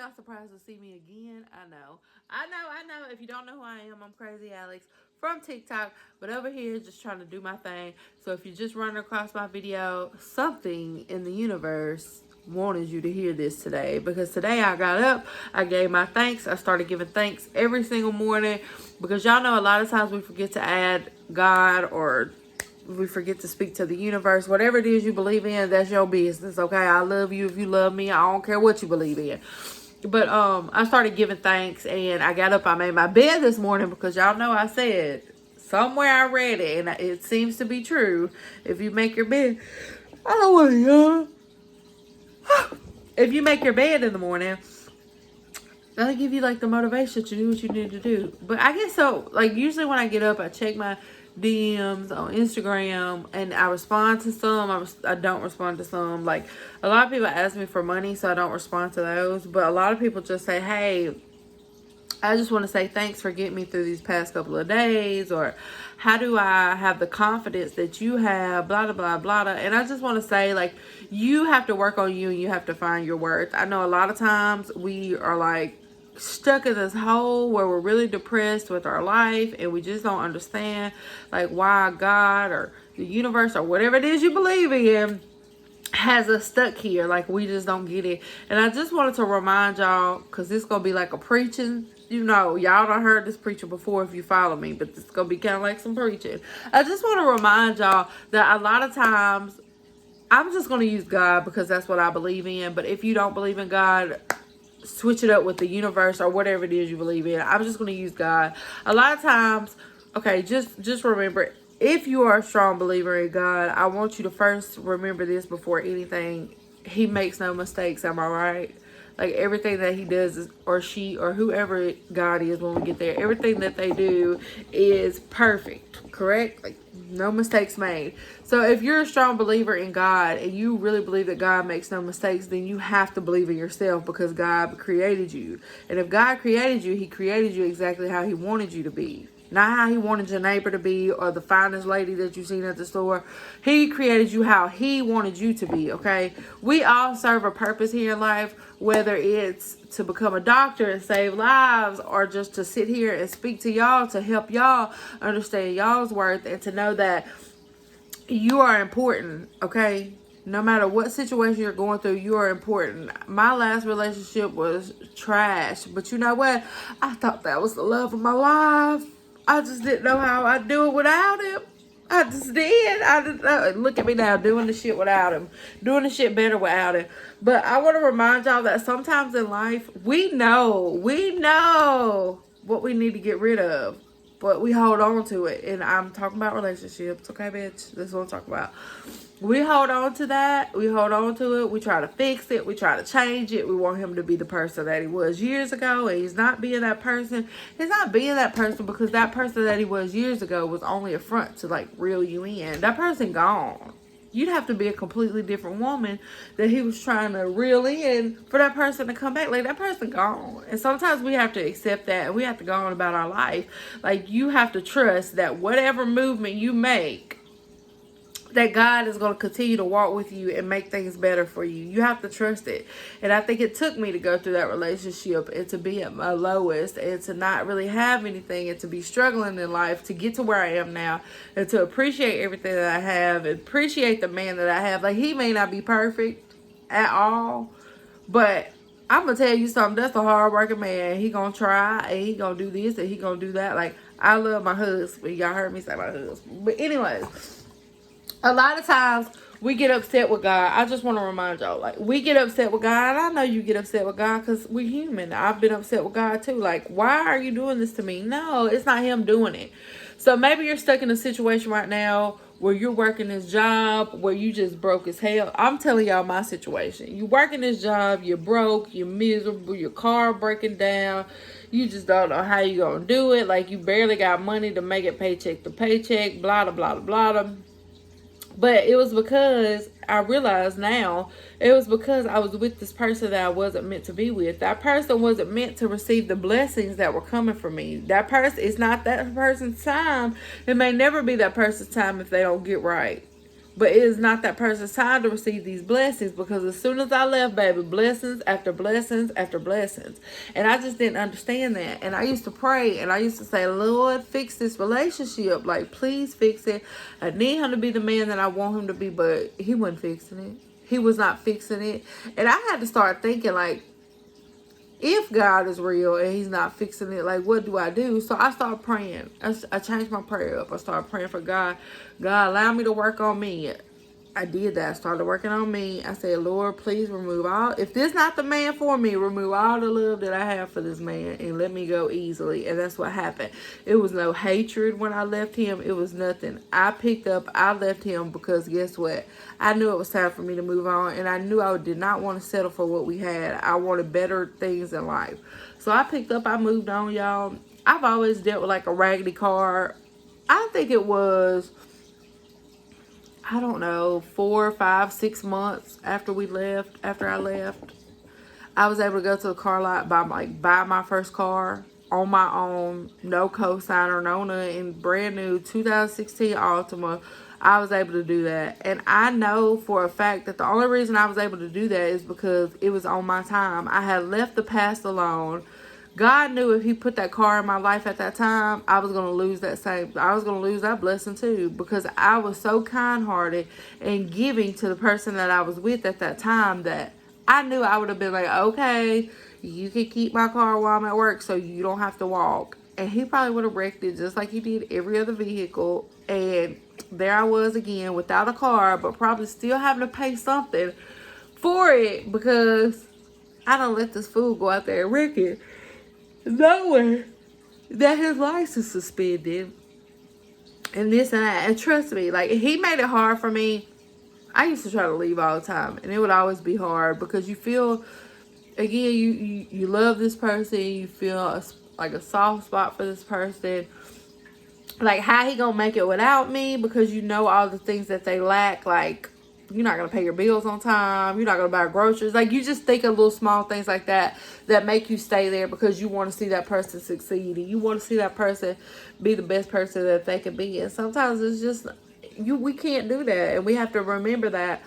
y'all surprised to see me again? I know. If you don't know who I am, I'm Crazy Alex from TikTok. But over here, just trying to do my thing. So if you just running across my video, something in the universe wanted you to hear this today. Because today I got up, I gave my thanks. I started giving thanks every single morning. Because y'all know a lot of times we forget to add God, or we forget to speak to the universe. Whatever it is you believe in, that's your business, okay? I love you if you love me. I don't care what you believe in. But I started giving thanks, and I got up, I made my bed this morning, because y'all know I said somewhere I read it, and it seems to be true. If you make your bed, I don't want to yawn. If you make your bed in the morning, that'll give you like the motivation to do what you need to do. But I guess so, like, usually when I get up, I check my DMs on Instagram, and I respond to some. I don't respond to some. Like, a lot of people ask me for money, so I don't respond to those. But a lot of people just say, hey, I just want to say thanks for getting me through these past couple of days, or how do I have the confidence that you have, blah, blah, blah, blah. And I just want to say, like, you have to work on you, and you have to find your worth. I know a lot of times we are like stuck in this hole where we're really depressed with our life, and we just don't understand like why God or the universe or whatever it is you believe in has us stuck here. Like, we just don't get it. And I just wanted to remind y'all, because this gonna be like a preaching, y'all done heard this preaching before if you follow me, but it's gonna be kind of like some preaching. I just want to remind y'all that a lot of times I'm just gonna use God because that's what I believe in. But if you don't believe in God, switch it up with the universe or whatever it is you believe in. I'm just going to use God. A lot of times, okay, just remember, if you are a strong believer in God, I want you to first remember this before anything. He makes no mistakes. Am I right? Like, everything that he does is, or she, or whoever God is when we get there, everything that they do is perfect, correct? Like, no mistakes made. So if you're a strong believer in God, and you really believe that God makes no mistakes, then you have to believe in yourself, because God created you. And if God created you, he created you exactly how he wanted you to be. Not how he wanted your neighbor to be, or the finest lady that you've seen at the store. He created you how he wanted you to be, okay? We all serve a purpose here in life, whether it's to become a doctor and save lives, or just to sit here and speak to y'all to help y'all understand y'all's worth, and to know that you are important, okay? No matter what situation you're going through, you are important. My last relationship was trash, but you know what? I thought that was the love of my life. I just didn't know how I'd do it without him. I just did. I didn't know. Look at me now, doing the shit without him. Doing the shit better without him. But I want to remind y'all that sometimes in life, we know what we need to get rid of, but we hold on to it. And I'm talking about relationships, okay, bitch? This is what I'm talking about. We hold on to that. We hold on to it. We try to fix it. We try to change it. We want him to be the person that he was years ago, and he's not being that person. He's not being that person because that person that he was years ago was only a front to, like, reel you in. That person gone. You'd have to be a completely different woman that he was trying to reel in for that person to come back. Like, that person gone. And sometimes we have to accept that, and we have to go on about our life. Like, you have to trust that whatever movement you make, that God is going to continue to walk with you and make things better for you. You have to trust it. And I think it took me to go through that relationship, and to be at my lowest, and to not really have anything, and to be struggling in life, to get to where I am now, and to appreciate everything that I have, and appreciate the man that I have. Like, he may not be perfect at all, but I'm going to tell you something. That's a hard-working man. He going to try, and he going to do this, and he going to do that. Like, I love my husband. Y'all heard me say my husband. But anyways, a lot of times we get upset with God. I just want to remind y'all, like, we get upset with God. I know you get upset with God because we're human. I've been upset with God too. Like, why are you doing this to me? No, it's not him doing it. So maybe you're stuck in a situation right now where you're working this job where you just broke as hell. I'm telling y'all my situation. You working this job, you're broke, you're miserable, your car breaking down. You just don't know how you're going to do it. Like, you barely got money to make it paycheck to paycheck, blah, blah, blah, blah, blah. But it was because I realized now, it was because I was with this person that I wasn't meant to be with. That person wasn't meant to receive the blessings that were coming from me. That person, it's not that person's time. It may never be that person's time if they don't get right. But it is not that person's time to receive these blessings, because as soon as I left, baby, blessings after blessings after blessings. And I just didn't understand that. And I used to pray and I used to say, Lord, fix this relationship. Like, please fix it. I need him to be the man that I want him to be, but he wasn't fixing it. He was not fixing it. And I had to start thinking, like, if God is real and he's not fixing it, like, what do I do? So I started praying. I changed my prayer up. I started praying for God. God, allow me to work on me. I did that. I started working on me. I said, Lord, please remove all. If this not the man for me, remove all the love that I have for this man and let me go easily. And that's what happened. It was no hatred when I left him. It was nothing. I left him because guess what? I knew it was time for me to move on. And I knew I did not want to settle for what we had. I wanted better things in life. So I picked up. I moved on, y'all. I've always dealt with like a raggedy car. I think it was, I don't know, 4, 5, 6 months after I left, I was able to go to the car lot, buy my first car on my own, no cosigner, no nothing, brand new 2016 Altima. I was able to do that. And I know for a fact that the only reason I was able to do that is because it was on my time. I had left the past alone. God knew if he put that car in my life at that time, I was going to lose that blessing too, because I was so kind-hearted and giving to the person that I was with at that time that I knew I would have been like, okay, you can keep my car while I'm at work so you don't have to walk. And he probably would have wrecked it just like he did every other vehicle. And there I was again without a car, but probably still having to pay something for it because I don't let this fool go out there and wreck it, knowing that his license suspended and this and that. And trust me, like, he made it hard for me. I used to try to leave all the time, and it would always be hard because you feel, again, you love this person, you feel like a soft spot for this person. Like, how he gonna make it without me? Because you know all the things that they lack, like, you're not going to pay your bills on time. You're not going to buy groceries. Like, you just think of little small things like that that make you stay there because you want to see that person succeed. And you want to see that person be the best person that they can be. And sometimes it's just, we can't do that. And we have to remember that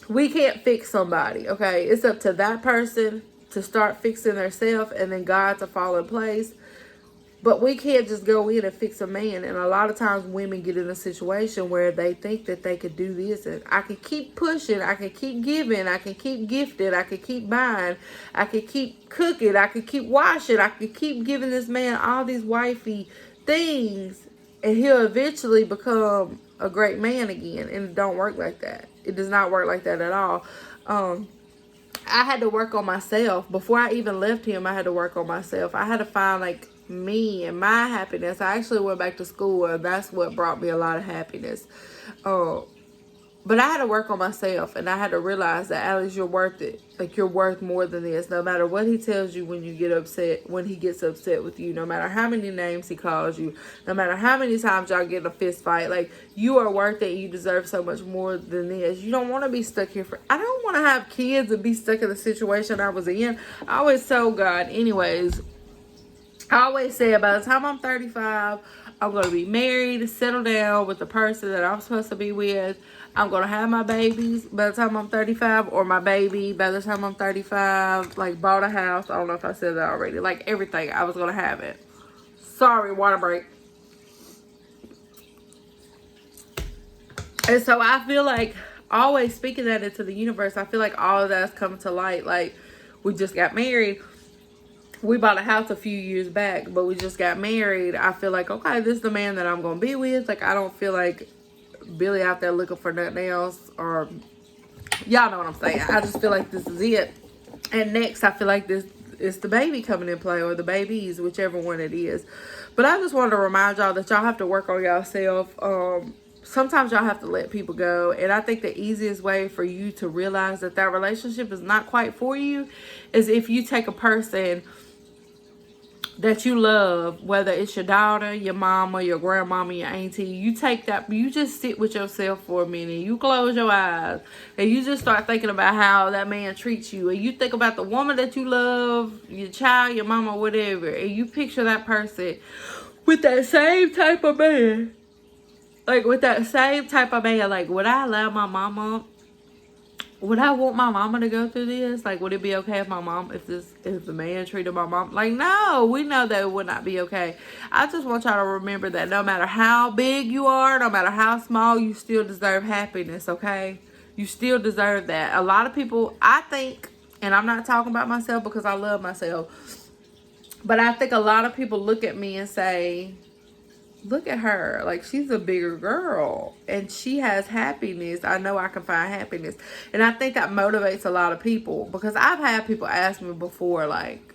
we can't fix somebody, okay? It's up to that person to start fixing themselves and then God to fall in place. But we can't just go in and fix a man. And a lot of times women get in a situation where they think that they could do this. And I can keep pushing. I can keep giving. I can keep gifting. I can keep buying. I can keep cooking. I can keep washing. I can keep giving this man all these wifey things. And he'll eventually become a great man again. And it don't work like that. It does not work like that at all. I had to work on myself. Before I even left him, I had to work on myself. I had to find, like, me and my happiness. I actually went back to school, and that's what brought me a lot of happiness. But I had to work on myself, and I had to realize that, Alex, you're worth it. Like, you're worth more than this. No matter what he tells you when you get upset, when he gets upset with you, no matter how many names he calls you, no matter how many times y'all get in a fist fight, like, you are worth it. You deserve so much more than this. You don't want to be stuck here I don't want to have kids and be stuck in the situation I was in. I always tell God, anyways, I always say by the time I'm 35, I'm going to be married, settle down with the person that I'm supposed to be with. I'm going to have my babies by the time I'm 35, or my baby by the time I'm 35. Like, bought a house. I don't know if I said that already. Like, everything. I was going to have it. Sorry, water break. And so I feel like, always speaking that into the universe, I feel like all of that's coming to light. Like, we just got married. We bought a house a few years back, but we just got married. I feel like, okay, this is the man that I'm going to be with. Like, I don't feel like Billy out there looking for nothing else, or y'all know what I'm saying. I just feel like this is it. And next, I feel like this is the baby coming in play, or the babies, whichever one it is. But I just wanted to remind y'all that y'all have to work on yourself. Sometimes y'all have to let people go. And I think the easiest way for you to realize that that relationship is not quite for you is if you take a person that you love, whether it's your daughter, your mama, your grandmama, your auntie, you take that, you just sit with yourself for a minute, you close your eyes, and you just start thinking about how that man treats you, and you think about the woman that you love, your child, your mama, whatever, and you picture that person with that same type of man Like, with that same type of man, like, would I allow my mama, would I want my mama to go through this? Like, would it be okay if my mom, if the man treated my mom? Like, no, we know that it would not be okay. I just want y'all to remember that no matter how big you are, no matter how small, you still deserve happiness, okay? You still deserve that. A lot of people, I think, and I'm not talking about myself because I love myself, but I think a lot of people look at me and say, look at her, like, she's a bigger girl and she has happiness. I know I can find happiness. And I think that motivates a lot of people, because I've had people ask me before, like,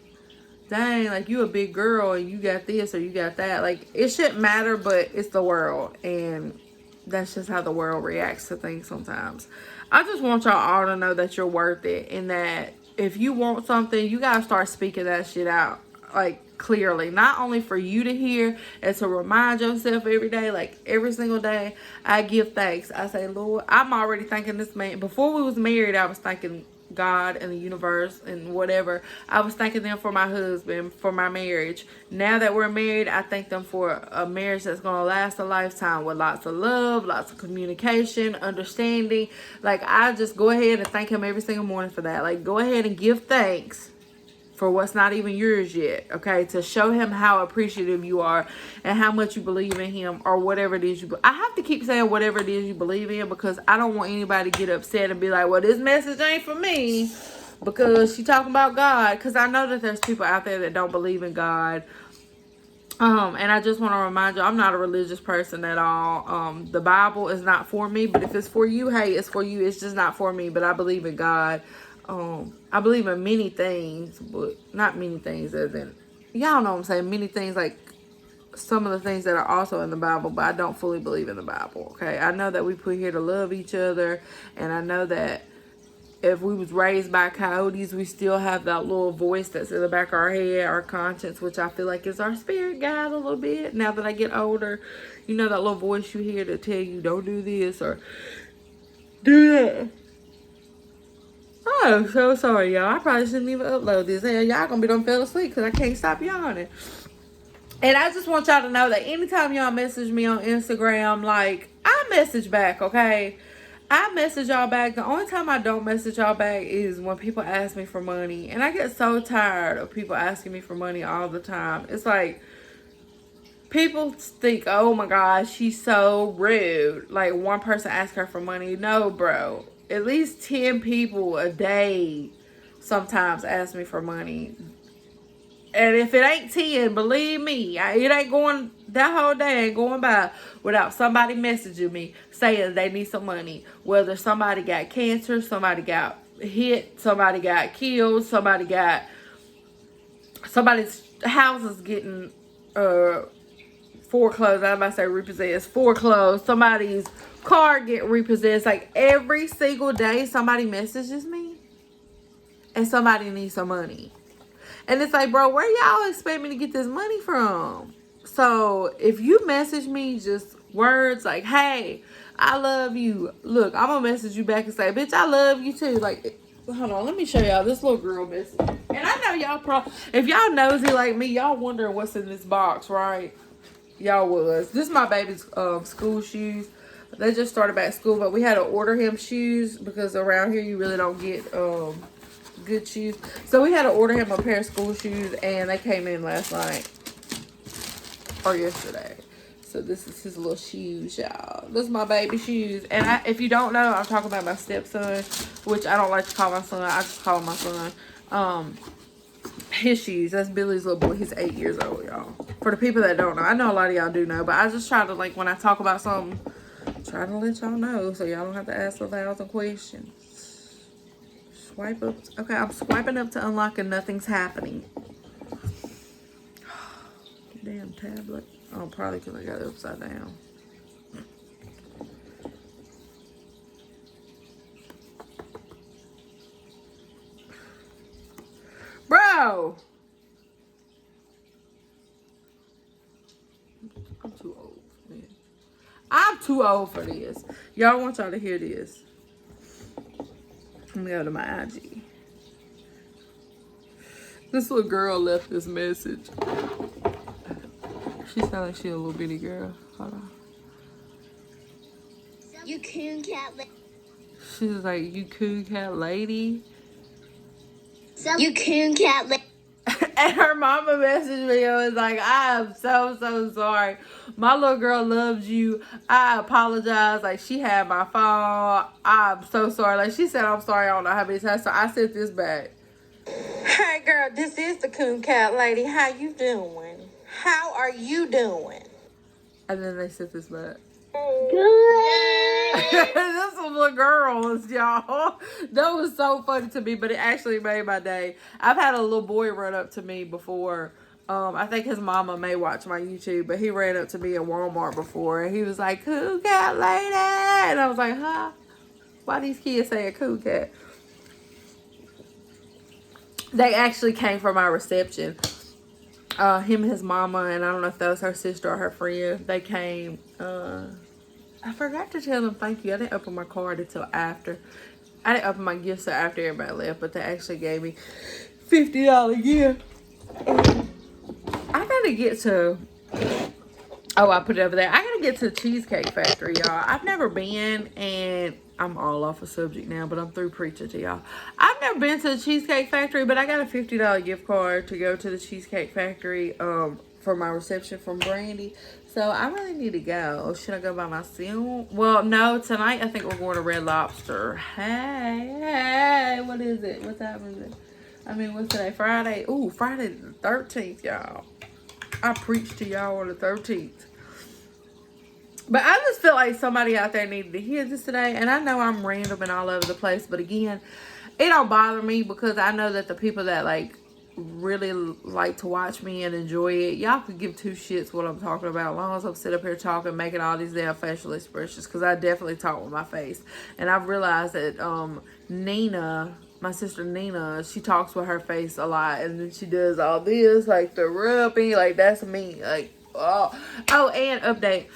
dang, like, you a big girl and you got this or you got that. Like, it shouldn't matter, but it's the world, and that's just how the world reacts to things sometimes. I just want y'all all to know that you're worth it, and that if you want something, you gotta start speaking that shit out, like, clearly, not only for you to hear and to remind yourself every day, like every single day. I give thanks. I say, Lord, I'm already thanking this man. Before we was married, I was thanking God and the universe and whatever. I was thanking them for my husband, for my marriage. Now that we're married, I thank them for a marriage that's going to last a lifetime, with lots of love, lots of communication, understanding. Like, I just go ahead and thank him every single morning for that. Like, go ahead and give thanks for what's not even yours yet, okay? To show him how appreciative you are and how much you believe in him, or whatever it is I have to keep saying whatever it is you believe in, because I don't want anybody to get upset and be like, well, this message ain't for me because she talking about God. Because I know that there's people out there that don't believe in God. And I just want to remind you, I'm not a religious person at all. The Bible is not for me, but if it's for you, hey, it's for you. It's just not for me, but I believe in God. I believe in many things, but not many things as in, y'all know what I'm saying, many things, like some of the things that are also in the Bible, but I don't fully believe in the Bible, okay? I know that we put here to love each other, and I know that if we was raised by coyotes, we still have that little voice that's in the back of our head, our conscience, which I feel like is our spirit guide a little bit. Now that I get older, you know, that little voice you hear to tell you don't do this or do that. Oh, so sorry, y'all. I probably shouldn't even upload this. Hell, y'all gonna be done fell asleep because I can't stop yawning. And I just want y'all to know that anytime y'all message me on Instagram, like, I message back, okay? I message y'all back. The only time I don't message y'all back is when people ask me for money. And I get so tired of people asking me for money all the time. It's like, people think, oh my gosh, she's so rude. Like, one person asked her for money. No, bro. At least 10 people a day sometimes ask me for money. And if it ain't 10, believe me, it ain't going, that whole day ain't going by without somebody messaging me saying they need some money. Whether somebody got cancer, somebody got hit, somebody got killed, somebody's house is getting foreclosed. I'm about to say repossessed, foreclosed. Somebody's car get repossessed. Like, every single day somebody messages me and somebody needs some money. And it's like, bro, where y'all expect me to get this money from? So if you message me just words like, hey, I love you, look, I'm gonna message you back and say, bitch, I love you too. Like, hold on, let me show y'all this little girl message. And I know y'all if y'all nosy like me, y'all wondering what's in this box, right? Y'all was. This is my baby's school shoes. They just started back school, but we had to order him shoes because around here you really don't get good shoes. So we had to order him a pair of school shoes, and they came in last night or yesterday. So this is his little shoes, y'all. This is my baby shoes. And if you don't know, I'm talking about my stepson, which I don't like to call my son. I just call him my son. His shoes. That's Billy's little boy. He's 8 years old, y'all. For the people that don't know, I know a lot of y'all do know, but I just try to, like, when I talk about something, try to let y'all know so y'all don't have to ask 1,000 questions. Swipe up. Okay, I'm swiping up to unlock and nothing's happening. Damn tablet. Oh, probably because I got it upside down. Bro! I'm too old, man. I'm too old for this. Y'all want y'all to hear this. Let me go to my IG. This little girl left this message. She sounds like she a little bitty girl. Hold on. You coon cat lady. She was like, you coon cat lady. You coon cat lady. And her mama messaged me and was like, I am so sorry. My little girl loves you. I apologize. Like, she had my phone. I'm so sorry. Like, she said, I'm sorry. I don't know how many times. So I sent this back. Hey, girl, this is the coon cat lady. How you doing? How are you doing? And then they sent this back. Good. This was little girls, y'all. That was so funny to me, but it actually made my day. I've had a little boy run up to me before. I think his mama may watch my YouTube, but he ran up to me at Walmart before, and he was like, "Cool cat lady," and I was like, "Huh? Why these kids saying cool cat?" They actually came from my reception. Him and his mama, and I don't know if that was her sister or her friend. They came. I forgot to tell them thank you. I didn't open my card until after. I didn't open my gifts until after everybody left, but they actually gave me $50 gift. I gotta get to. Oh, I put it over there. I gotta get to the Cheesecake Factory, y'all. I've never been, and I'm all off the subject now, but I'm through preaching to y'all. I've never been to the Cheesecake Factory, but I got a $50 gift card to go to the Cheesecake Factory for my reception from Brandy. So I really need to go. Should I go by myself? Well, no. Tonight I think we're going to Red Lobster. Hey, what is it? What time is it? I mean, what's today? Friday. Ooh, Friday the 13th, y'all. I preached to y'all on the 13th. But I just feel like somebody out there needed to hear this today. And I know I'm random and all over the place. But again, it don't bother me because I know that the people that like really like to watch me and enjoy it, y'all could give two shits what I'm talking about. As long as I'm sitting up here talking, making all these damn facial expressions. Because I definitely talk with my face. And I've realized that Nina, my sister Nina, she talks with her face a lot. And then she does all this, like the rubbing. Like, that's me. Like, oh, and update.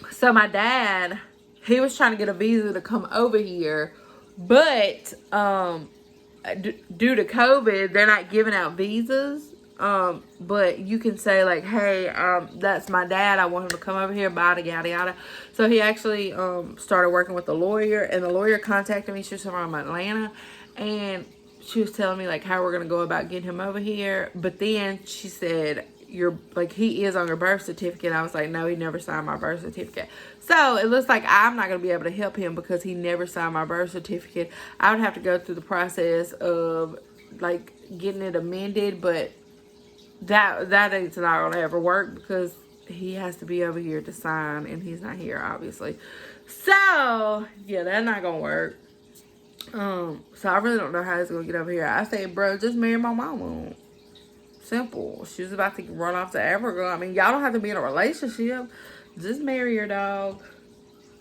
So my dad, he was trying to get a visa to come over here, but due to COVID, they're not giving out visas. But you can say like, hey, that's my dad. I want him to come over here, yada yada yada. So he actually started working with a lawyer, and the lawyer contacted me. She was from Atlanta, and she was telling me like how we're gonna go about getting him over here. But then she said, you're like, he is on your birth certificate. I was like, no, he never signed my birth certificate. So it looks like I'm not going to be able to help him because he never signed my birth certificate. I would have to go through the process of like getting it amended, but that ain't not going to ever work because he has to be over here to sign, and he's not here, obviously. So yeah, that's not going to work. So I really don't know how he's going to get over here. I said, bro, just marry my mama. Simple. She was about to run off to Africa. I mean, y'all don't have to be in a relationship. Just marry your dog.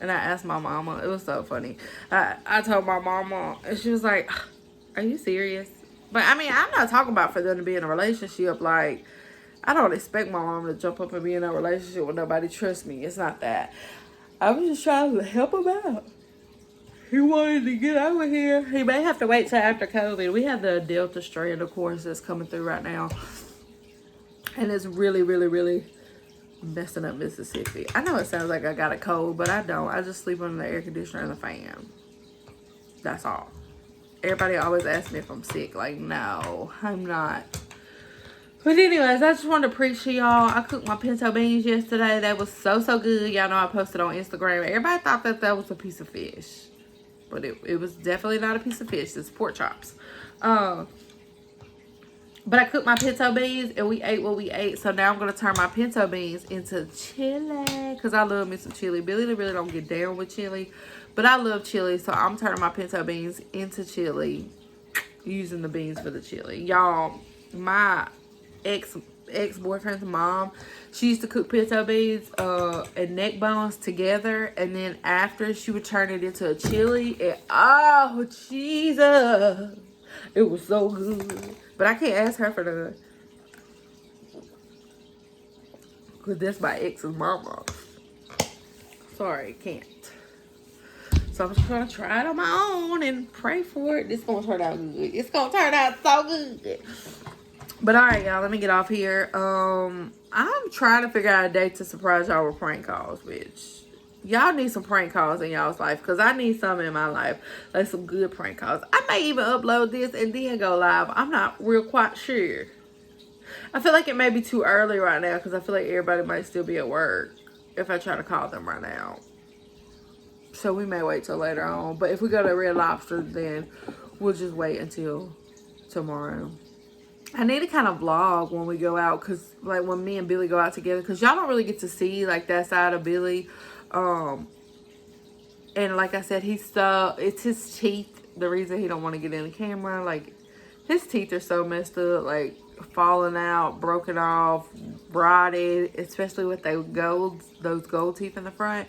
And I asked my mama. It was so funny. I told my mama, and she was like, are you serious? But I mean, I'm not talking about for them to be in a relationship. Like, I don't expect my mom to jump up and be in a relationship with nobody. Trust me, it's not that. I was just trying to help him out. He wanted to get over here. He may have to wait till after COVID. We have the Delta strain, of course, that's coming through right now. And it's really, really, really messing up Mississippi. I know it sounds like I got a cold, but I don't. I just sleep under the air conditioner and the fan. That's all. Everybody always asks me if I'm sick. Like, no, I'm not. But anyways, I just wanted to preach to y'all. I cooked my pinto beans yesterday. That was so good. Y'all know I posted on Instagram. Everybody thought that that was a piece of fish. But it was definitely not a piece of fish. It's pork chops. But I cooked my pinto beans and we ate what we ate. So now I'm going to turn my pinto beans into chili. Because I love me some chili. Billy really don't get down with chili. But I love chili. So I'm turning my pinto beans into chili. Using the beans for the chili. Y'all, my ex-boyfriend's mom, she used to cook pinto beans and neck bones together. And then after, she would turn it into a chili. And oh, Jesus. It was so good. But I can't ask her for the... because that's my ex's mama. Sorry, can't. So I'm just going to try it on my own and pray for it. It's going to turn out good. It's going to turn out so good. But alright, y'all. Let me get off here. I'm trying to figure out a day to surprise y'all with prank calls, which Y'all need some prank calls in y'all's life, because I need some in my life. Like some good prank calls. I may even upload this and then go live. I'm not real quite sure. I feel like it may be too early right now, because I feel like everybody might still be at work if I try to call them right now. So we may wait till later on. But if we go to Red Lobster, then we'll just wait until tomorrow. I need to kind of vlog when we go out, because like when me and Billy go out together, because y'all don't really get to see like that side of Billy. And like I said, it's his teeth, the reason he don't want to get in the camera. Like his teeth are so messed up, like falling out, broken off, rotted, especially with those gold teeth in the front.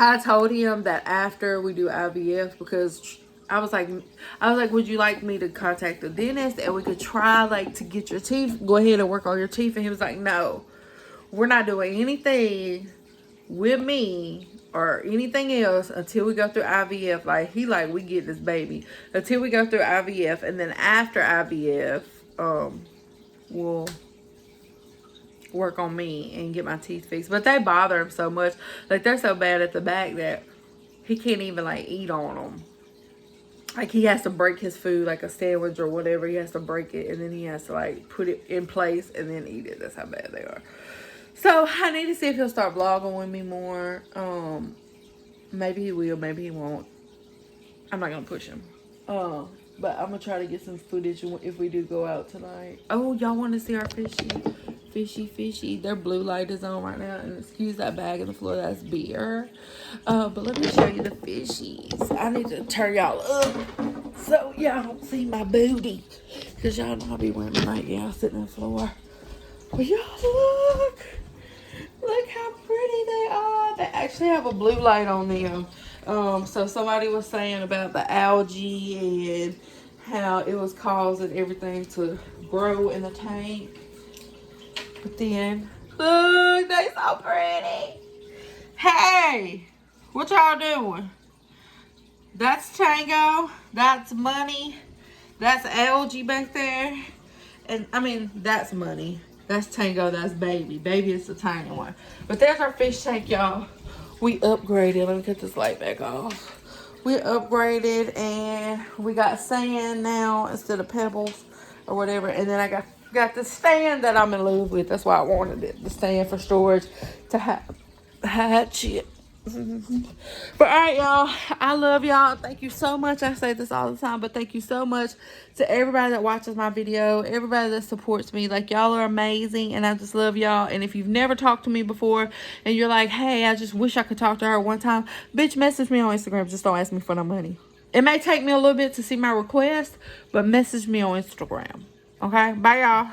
I told him that after we do IVF, because I was like, would you like me to contact the dentist and we could try like to get your teeth, go ahead and work on your teeth? And he was like, no, we're not doing anything with me or anything else until we go through IVF. Like we get this baby until we go through IVF, and then after IVF, we'll work on me and get my teeth fixed. But they bother him so much, like they're so bad at the back that he can't even like eat on them. Like he has to break his food, like a sandwich or whatever, he has to break it and then he has to like put it in place and then eat it. That's how bad they are. So I need to see if he'll start vlogging with me more. Maybe he will, maybe he won't. I'm not gonna push him. But I'm gonna try to get some footage if we do go out tonight. Oh, y'all want to see our fishy? Their blue light is on right now, and excuse that bag on the floor, that's beer. But let me show you the fishies. I need to turn y'all up so y'all don't see my booty, because y'all know I'll be wearing my nightgown sitting on the floor. But y'all look how pretty they are. They actually have a blue light on them. So somebody was saying about the algae and how it was causing everything to grow in the tank. But then, look, they so pretty. Hey, what y'all doing? That's Tango. That's Money. That's algae back there. And I mean, that's Money. That's Tango, that's Baby. Baby is the tiny one. But there's our fish tank, y'all. We upgraded. Let me cut this light back off. We upgraded and we got sand now instead of pebbles or whatever. And then I got the stand that I'm in love with. That's why I wanted it. The stand for storage to hide shit. But alright, y'all, I love y'all. Thank you so much. I say this all the time, but thank you so much to everybody that watches my video, everybody that supports me. Like, y'all are amazing, and I just love y'all. And if you've never talked to me before and you're like, hey, I just wish I could talk to her one time, bitch, message me on Instagram. Just don't ask me for no money. It may take me a little bit to see my request, but message me on Instagram. Okay, bye y'all.